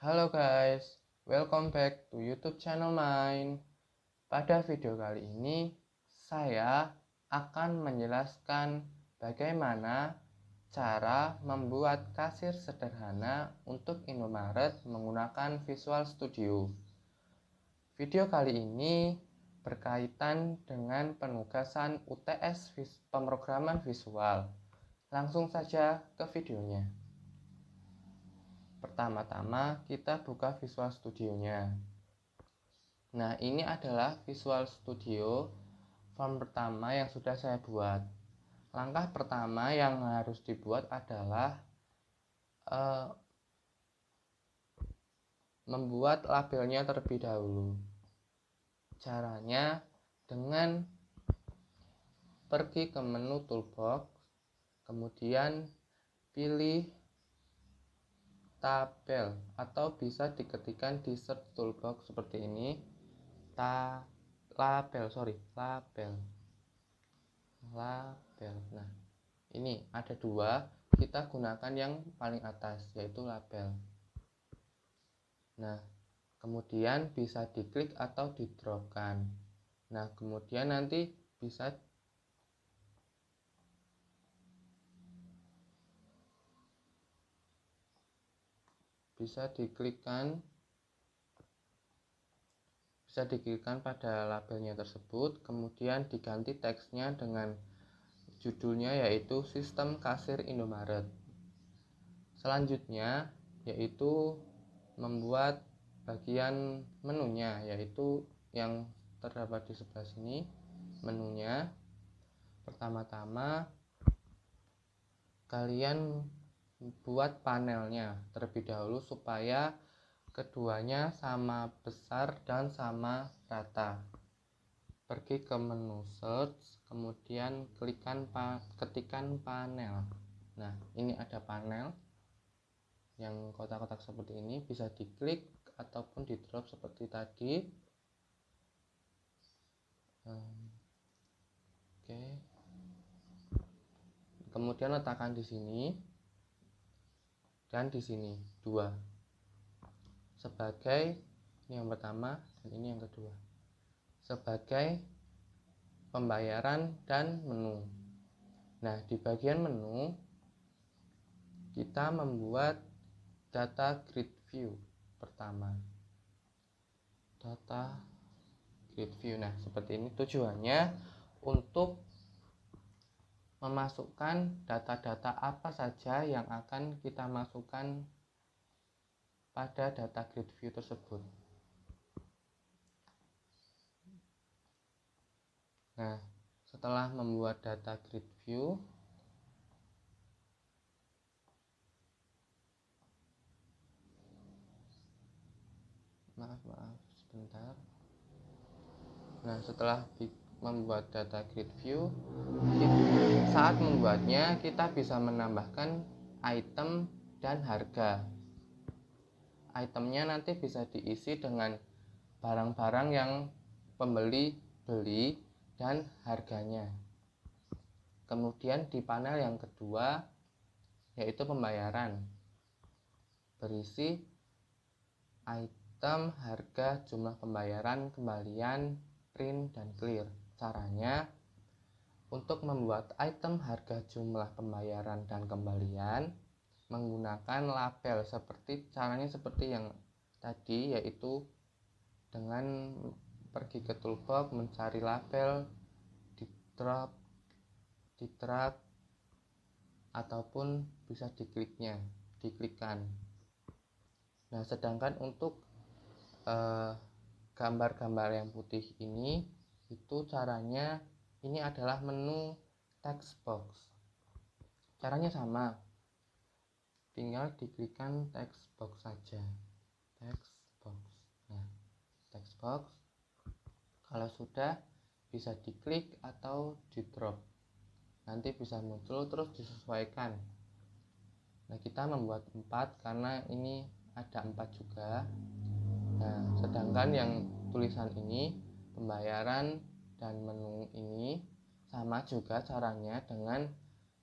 Halo guys, welcome back to YouTube channel mine. Pada video kali ini, saya akan menjelaskan bagaimana cara membuat kasir sederhana untuk Indomaret menggunakan Visual Studio. Video kali ini berkaitan dengan penugasan UTS pemrograman visual. Langsung saja ke videonya. Pertama-tama kita buka Visual Studio-nya. Nah, ini adalah Visual Studio form pertama yang sudah saya buat. Langkah pertama yang harus dibuat adalah membuat labelnya terlebih dahulu. Caranya dengan pergi ke menu toolbox, kemudian pilih tabel atau bisa diketikkan di search toolbox seperti ini. Label. Nah, ini ada dua, kita gunakan yang paling atas yaitu label. Nah, kemudian bisa diklik atau didropkan. Nah, kemudian nanti bisa diklikkan pada labelnya tersebut, kemudian diganti teksnya dengan judulnya yaitu Sistem Kasir Indomaret. Selanjutnya yaitu membuat bagian menunya, yaitu yang terdapat di sebelah sini menunya. Pertama-tama kalian buat panelnya terlebih dahulu supaya keduanya sama besar dan sama rata. Pergi ke menu search, kemudian ketikan panel. Nah, ini ada panel yang kotak-kotak seperti ini, bisa diklik ataupun di drop seperti tadi. Oke. Kemudian letakkan di sini dan di sini dua, sebagai ini yang pertama dan ini yang kedua, sebagai pembayaran dan menu. Nah, di bagian menu kita membuat data grid view pertama. Data grid view. Nah, seperti ini tujuannya untuk memasukkan data-data apa saja yang akan kita masukkan pada data grid view tersebut. Nah, setelah membuat data grid view, sebentar. Nah, setelah membuat data grid view, saat membuatnya kita bisa menambahkan item dan harga. Itemnya nanti bisa diisi dengan barang-barang yang pembeli beli dan harganya. Kemudian di panel yang kedua yaitu pembayaran, berisi item, harga, jumlah pembayaran, kembalian, print, dan clear. Caranya untuk membuat item, harga, jumlah pembayaran, dan kembalian menggunakan label caranya seperti yang tadi, yaitu dengan pergi ke toolbox, mencari label, di drag ataupun bisa diklikkan. Nah, sedangkan untuk gambar-gambar yang putih ini, itu caranya ini adalah menu text box. Caranya sama, tinggal diklikkan text box saja. Text box. Nah, text box kalau sudah bisa diklik atau di drop, nanti bisa muncul terus disesuaikan. Nah, kita membuat 4 karena ini ada 4 juga. Nah, sedangkan yang tulisan ini, pembayaran dan menu ini sama juga caranya dengan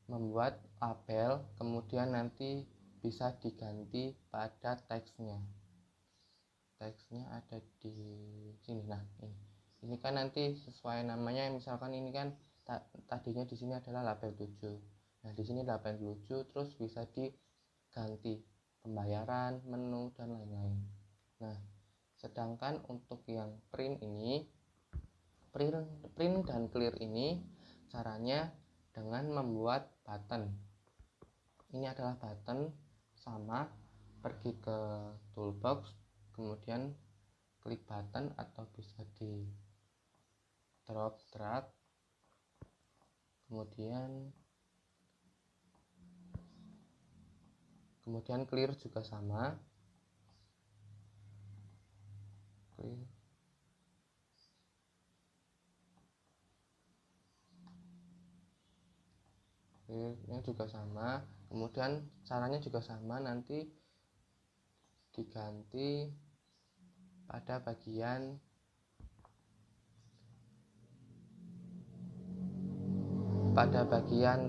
membuat label, kemudian nanti bisa diganti pada teksnya. teksnya ada di sini. Nah, ini kan nanti sesuai namanya, misalkan ini kan tadinya di sini adalah label 7. Nah, di sini 87, terus bisa diganti pembayaran, menu, dan lain-lain. Nah, sedangkan untuk yang print dan clear ini caranya dengan membuat button. Ini adalah button, sama, pergi ke toolbox, kemudian klik button atau bisa di drop drag, kemudian clear juga sama, clearnya juga sama, kemudian caranya juga sama, nanti diganti pada bagian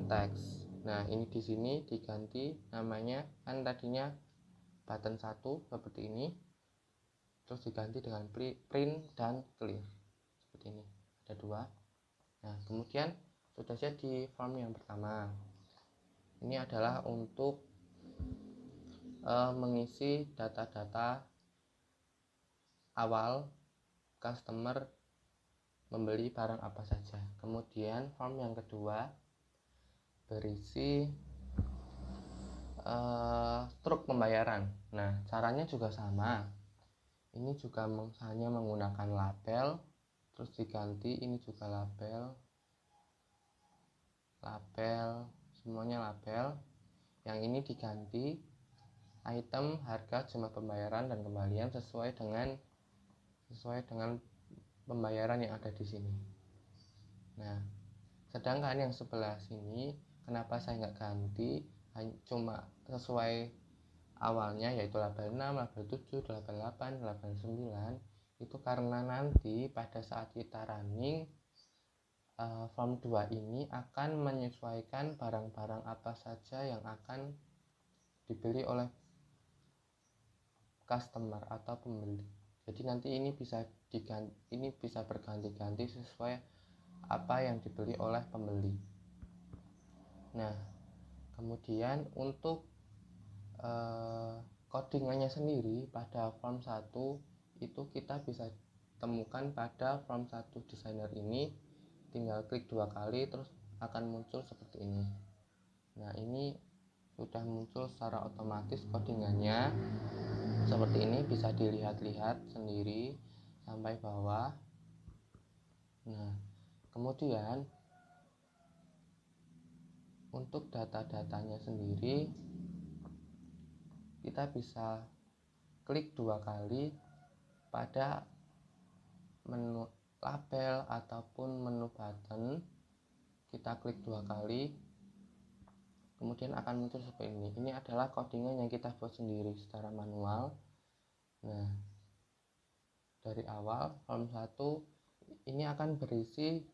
teks. Nah, ini di sini diganti namanya, kan tadinya button 1 seperti ini, terus diganti dengan print dan clear seperti ini, ada 2. Nah, kemudian sudah jadi form yang pertama. Ini adalah untuk mengisi data-data awal customer membeli barang apa saja. Kemudian form yang kedua berisi truk pembayaran. Nah, caranya juga sama. Ini juga hanya menggunakan label, terus diganti, ini juga label, semuanya label. Yang ini diganti item, harga, jumlah pembayaran, dan kembalian sesuai dengan pembayaran yang ada di sini. Nah, sedangkan yang sebelah sini, kenapa saya nggak ganti, cuma sesuai awalnya, yaitu label 6, label 7, label 8, label 9, itu karena nanti pada saat kita running form 2 ini akan menyesuaikan barang-barang apa saja yang akan dibeli oleh customer atau pembeli. Jadi nanti ini bisa berganti-ganti sesuai apa yang dibeli oleh pembeli. Nah, kemudian untuk codingannya sendiri pada form 1 itu kita bisa temukan pada form 1 designer ini, tinggal klik 2 kali terus akan muncul seperti ini. Nah, ini sudah muncul secara otomatis codingannya seperti ini, bisa dilihat-lihat sendiri sampai bawah. Nah, kemudian untuk data-datanya sendiri kita bisa klik 2 kali pada menu label ataupun menu button. Kita klik 2 kali, kemudian akan muncul seperti ini. Ini adalah codingan yang kita buat sendiri secara manual. Nah, dari awal form 1 ini akan berisi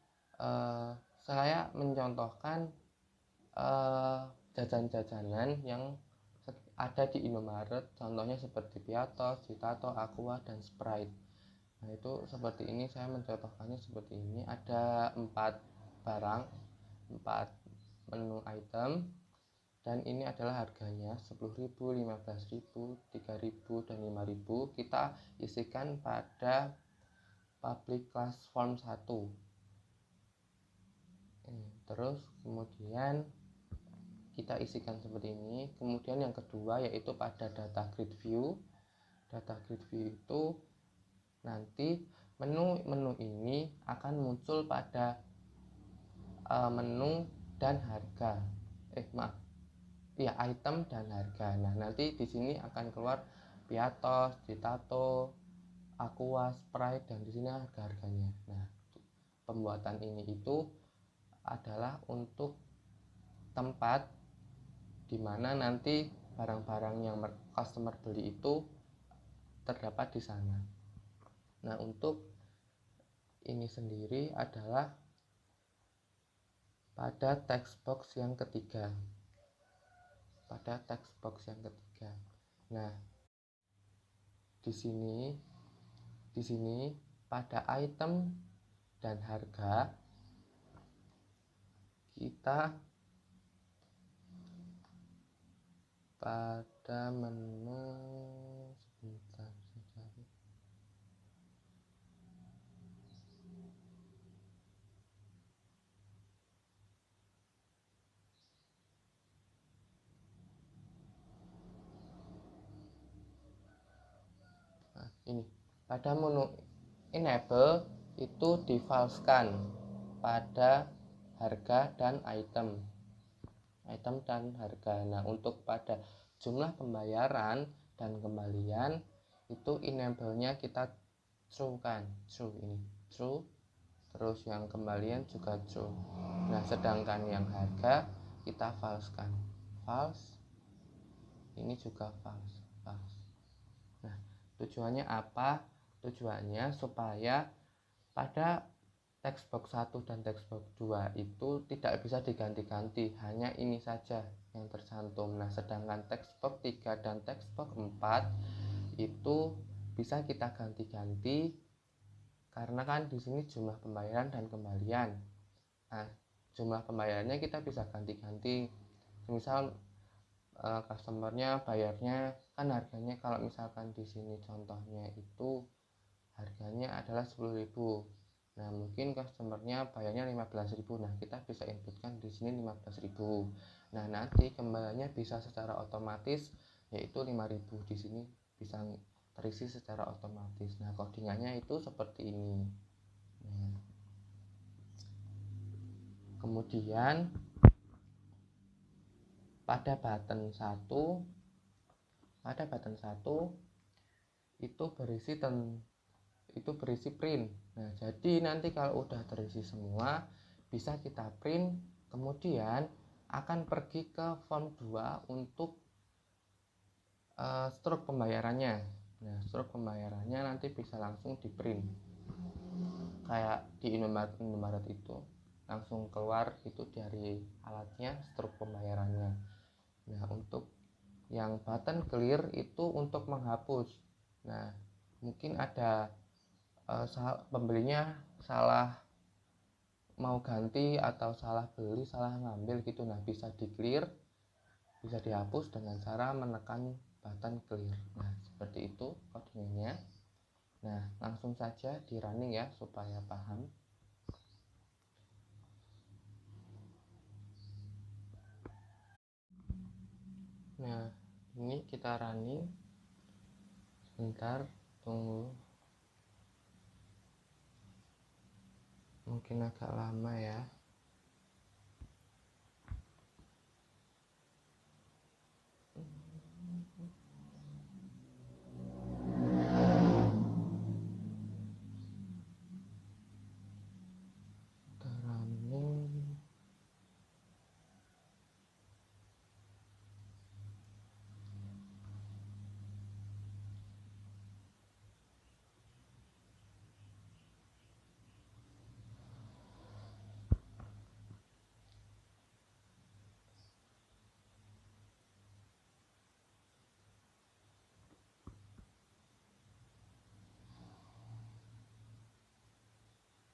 saya mencontohkan jajan-jajanan yang ada di Indomaret, contohnya seperti Piatos, Citato, Aqua, dan Sprite. Nah, itu seperti ini, saya mencontohkannya seperti ini. Ada 4 barang, 4 menu item, dan ini adalah harganya 10.000, 15.000, 3.000, dan 5.000. Kita isikan pada public class form 1. Terus kemudian kita isikan seperti ini. Kemudian yang kedua yaitu pada data grid view. Data grid view itu nanti menu ini akan muncul pada menu dan harga. Item dan harga. Nah, nanti di sini akan keluar Piatos, Citato, Aqua, Sprite, dan di sini harga-harganya. Nah, pembuatan ini itu adalah untuk tempat di mana nanti barang-barang yang customer beli itu terdapat di sana. Nah, untuk ini sendiri adalah pada text box yang ketiga. Nah, di sini pada item dan harga kita pada menu sebentar saja. Nah, ini pada menu enable itu difalskan pada harga dan item dan harga. Nah, untuk pada jumlah pembayaran dan kembalian itu enable-nya kita true kan, ini true, terus yang kembalian juga true. Nah, sedangkan yang harga kita false-kan, false, ini juga false. Nah, tujuannya apa? Tujuannya supaya pada text box 1 dan text box 2 itu tidak bisa diganti-ganti, hanya ini saja yang tercantum. Nah, sedangkan text box 3 dan text box 4 itu bisa kita ganti-ganti karena kan di sini jumlah pembayaran dan kembalian. Nah, jumlah pembayarannya kita bisa ganti-ganti. Misal customernya bayarnya kan harganya, kalau misalkan di sini contohnya itu harganya adalah 10.000. Nah, mungkin customernya bayarnya 15.000. Nah, kita bisa inputkan di sini 15.000. Nah, nanti kembaliannya bisa secara otomatis yaitu 5.000. Di sini bisa terisi secara otomatis. Nah, codingannya itu seperti ini. Nah, kemudian pada button 1 itu berisi print. Nah, jadi nanti kalau udah terisi semua bisa kita print, kemudian akan pergi ke form 2 untuk struk pembayarannya. Nah, struk pembayarannya nanti bisa langsung di print kayak di Indomaret itu langsung keluar itu dari alatnya struk pembayarannya. Nah, untuk yang button clear itu untuk menghapus. Nah, mungkin ada pembelinya salah mau ganti atau salah beli, salah ngambil gitu. Nah, bisa di clear, bisa dihapus dengan cara menekan button clear. Nah, seperti itu kodenya. Nah, langsung saja di running ya supaya paham. Nah, ini kita running. Sebentar, tunggu. Mungkin agak lama ya.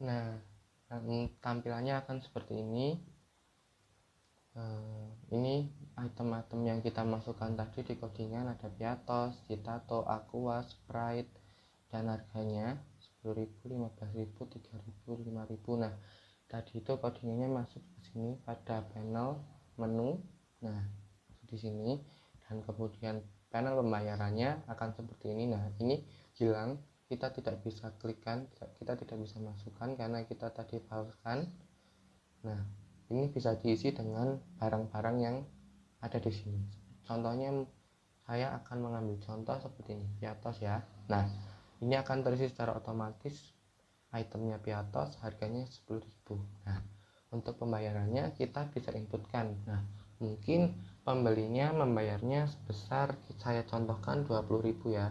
Nah, tampilannya akan seperti ini. Ini item-item yang kita masukkan tadi di codingan, ada Piatos, Citato, Aqua, Sprite, dan harganya 10.000, 15.000, 3.000, 5.000. Nah, tadi itu codingannya masuk ke sini pada panel menu. Nah, di sini, dan kemudian panel pembayarannya akan seperti ini. Nah, ini hilang, kita tidak bisa klikkan, kita tidak bisa masukkan karena kita tadi falsekan. Nah, ini bisa diisi dengan barang-barang yang ada di sini. Contohnya saya akan mengambil contoh seperti ini, Piatos ya. Nah, ini akan terisi secara otomatis itemnya Piatos, harganya 10.000. Nah, untuk pembayarannya kita bisa inputkan. Nah, mungkin pembelinya membayarnya sebesar, saya contohkan 20.000 ya,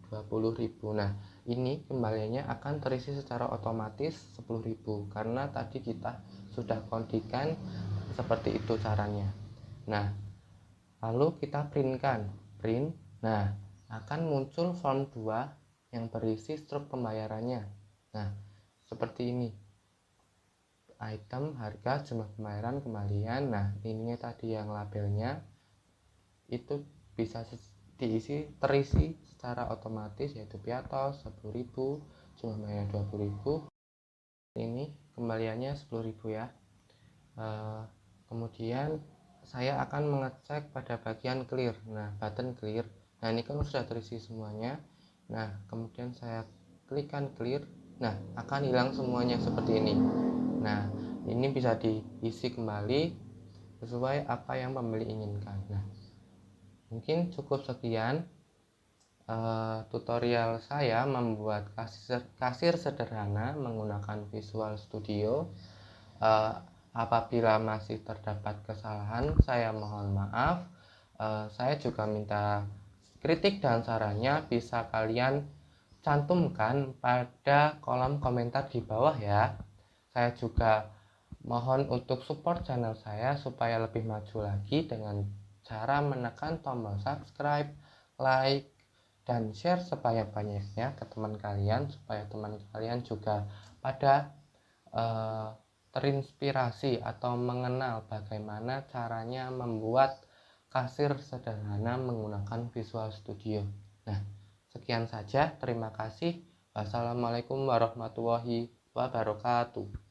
20.000. Nah, ini kembaliannya akan terisi secara otomatis 10.000 karena tadi kita sudah kodikan seperti itu caranya. Nah, lalu kita print. Nah, akan muncul form 2 yang berisi struk pembayarannya. Nah, seperti ini. Item, harga, jumlah pembayaran, kembalian. Nah, ininya tadi yang labelnya itu bisa terisi secara otomatis, yaitu piatos 10.000, jumlah pembayaran 20.000. Ini kembaliannya 10.000 ya. Kemudian saya akan mengecek pada bagian clear. Nah, button clear. Nah, ini kan sudah terisi semuanya. Nah, kemudian saya klikkan clear. Nah, akan hilang semuanya seperti ini. Nah, ini bisa diisi kembali sesuai apa yang pembeli inginkan. Nah, mungkin cukup sekian tutorial saya membuat kasir sederhana menggunakan Visual Studio. Apabila masih terdapat kesalahan, saya mohon maaf. Saya juga minta kritik dan sarannya bisa kalian cantumkan pada kolom komentar di bawah ya. Saya juga mohon untuk support channel saya supaya lebih maju lagi dengan cara menekan tombol subscribe, like, dan share sebanyak-banyaknya ke teman kalian supaya teman kalian juga pada terinspirasi atau mengenal bagaimana caranya membuat kasir sederhana menggunakan Visual Studio. Nah, sekian saja. Terima kasih. Wassalamualaikum warahmatullahi wabarakatuh.